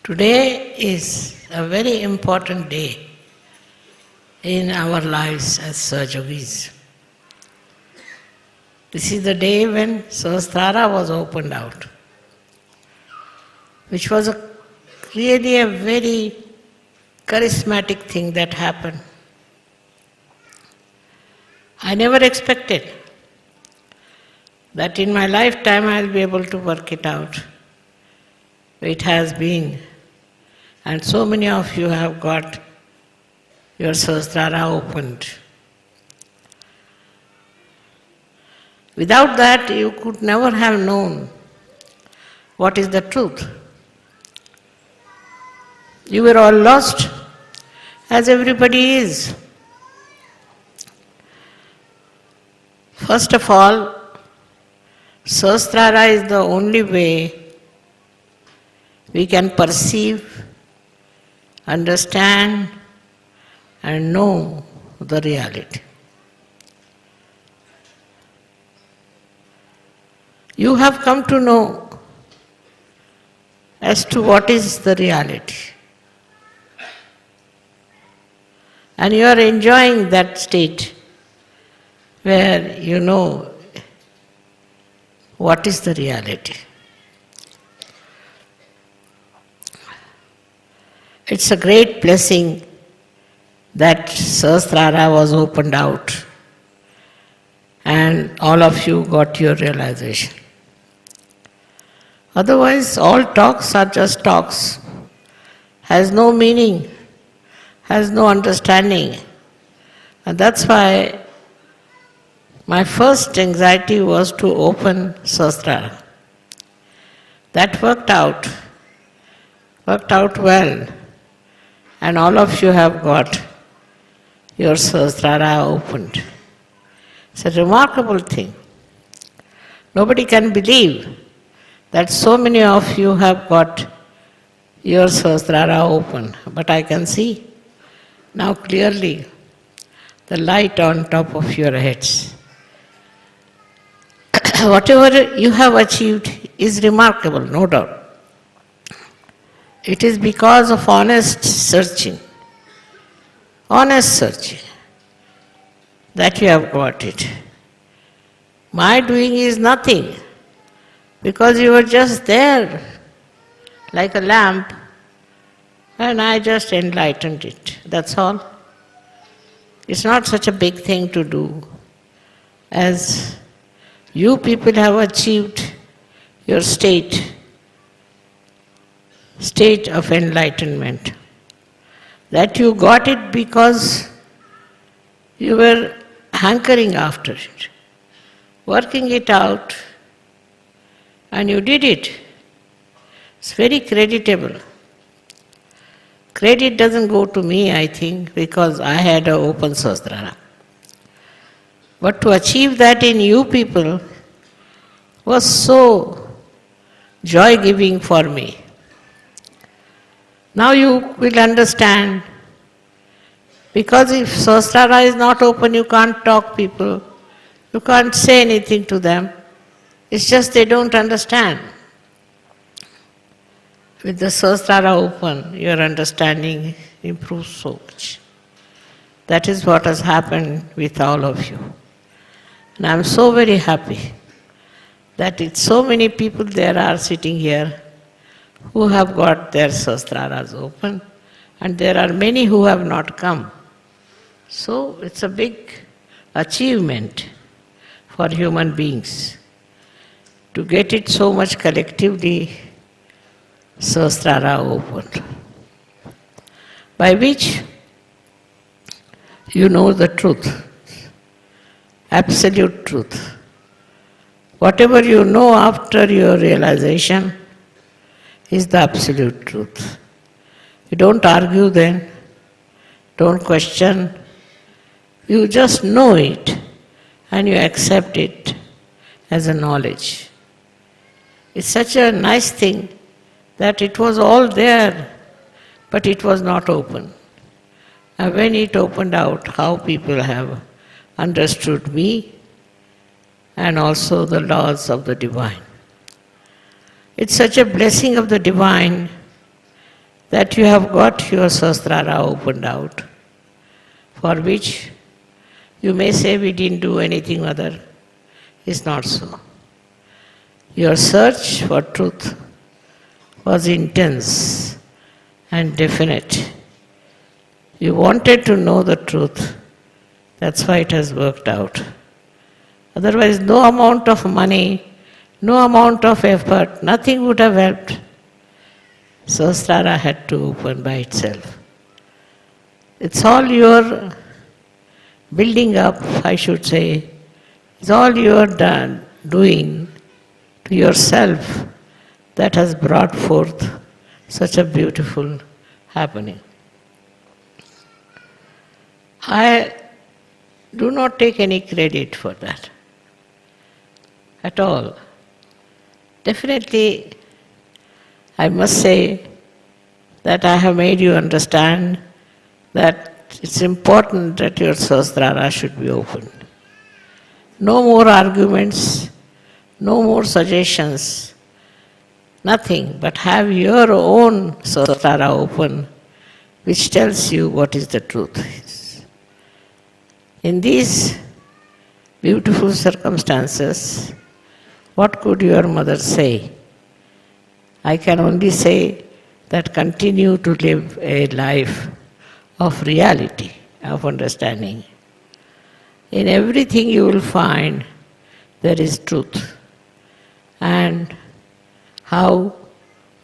Today is a very important day in our lives as Sahajogis. This is the day when Sahasrara was opened out, which was really a very charismatic thing that happened. I never expected that in my lifetime I'll be able to work it out. It has been, and so many of you have got your Sahasrara opened. Without that, you could never have known what is the truth. You were all lost, as everybody is. First of all, Sahasrara is the only way we can perceive, understand, and know the reality. You have come to know as to what is the reality. And you are enjoying that state where you know what is the reality. It's a great blessing that Sahasrara was opened out and all of you got your realization. Otherwise, all talks are just talks, has no meaning, has no understanding. And that's why my first anxiety was to open Sahasrara. That worked out well. And all of you have got your Sahasrara opened. It's a remarkable thing. Nobody can believe that so many of you have got your Sahasrara open. But I can see now clearly the light on top of your heads. Whatever you have achieved is remarkable, no doubt. It is because of honest searching that you have got it. My doing is nothing, because you were just there like a lamp and I just enlightened it. That's all. It's not such a big thing to do as you people have achieved your state of enlightenment. That you got it because you were hankering after it, working it out, and you did it. It's very creditable. Credit doesn't go to me, I think, because I had an open Sahasrara. But to achieve that in you people was so joy-giving for me. Now you will understand, because if Sahasrara is not open, you can't talk people, you can't say anything to them. It's just they don't understand. With the Sahasrara open, your understanding improves so much. That is what has happened with all of you. And I'm so very happy that it's so many people there are sitting here who have got their Sahasraras open, and there are many who have not come. So it's a big achievement for human beings to get it so much collectively, Sahasrara opened, by which you know the truth, absolute truth. Whatever you know after your realization is the absolute truth. You don't argue then, don't question, you just know it and you accept it as a knowledge. It's such a nice thing that it was all there, but it was not open. And when it opened out, how people have understood me and also the laws of the divine. It's such a blessing of the divine that you have got your Sahasrara opened out, for which you may say we didn't do anything other. It's not so. Your search for truth was intense and definite. You wanted to know the truth. That's why it has worked out. Otherwise, no amount of money, no amount of effort, nothing would have helped. Sahasrara had to open by itself. It's all your building up, I should say. It's all your doing to yourself that has brought forth such a beautiful happening. I do not take any credit for that at all. Definitely, I must say that I have made you understand that it's important that your Sahasrara should be open. No more arguments, no more suggestions, nothing, but have your own Sahasrara open, which tells you what is the truth. In these beautiful circumstances, what could your mother say? I can only say that continue to live a life of reality, of understanding. In everything you will find there is truth. And how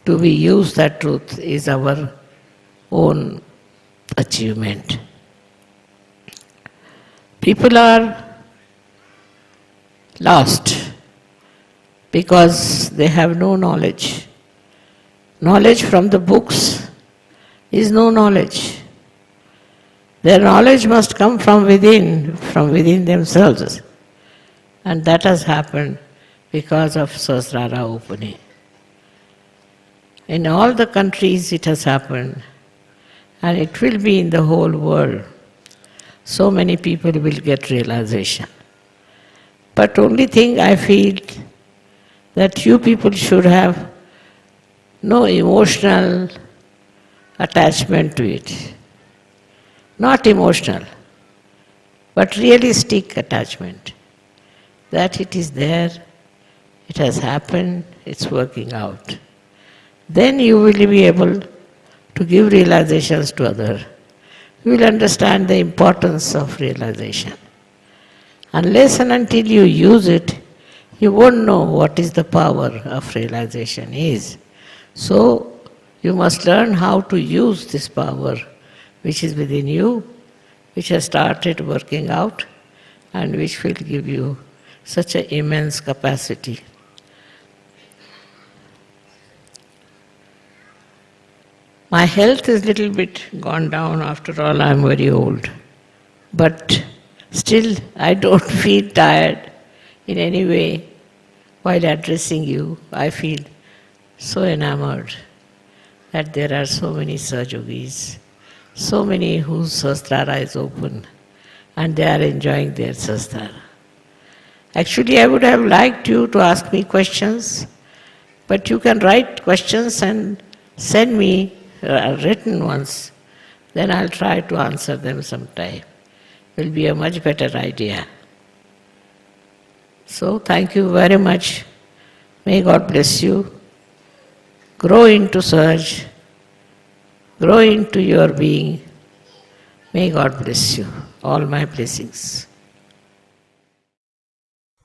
do we use that truth is our own achievement. People are lost because they have no knowledge. Knowledge from the books is no knowledge. Their knowledge must come from within themselves. And that has happened because of Sahasrara opening. In all the countries it has happened, and it will be in the whole world. So many people will get realization. But only thing I feel that you people should have no emotional attachment to it. Not emotional, but realistic attachment. That it is there, it has happened, it's working out. Then you will be able to give realizations to others. You will understand the importance of realization. Unless and until you use it, you won't know what is the power of realization is. So you must learn how to use this power which is within you, which has started working out, and which will give you such an immense capacity. My health is a little bit gone down, after all I'm very old. But still I don't feel tired in any way while addressing you. I feel so enamored that there are so many Sahajogis, so many whose Sahasrara is open and they are enjoying their Sahasrara. Actually, I would have liked you to ask me questions, but you can write questions and send me written ones. Then I'll try to answer them sometime. It will be a much better idea. So, thank you very much. May God bless you. Grow into Sahaj. Grow into your being. May God bless you. All my blessings.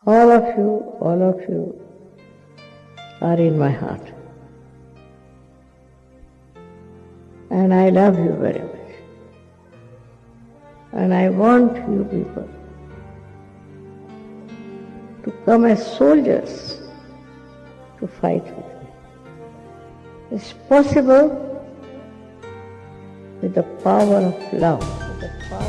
All of you are in my heart. And I love you very much. And I want you people to come as soldiers to fight with me. It's possible with the power of love. With the power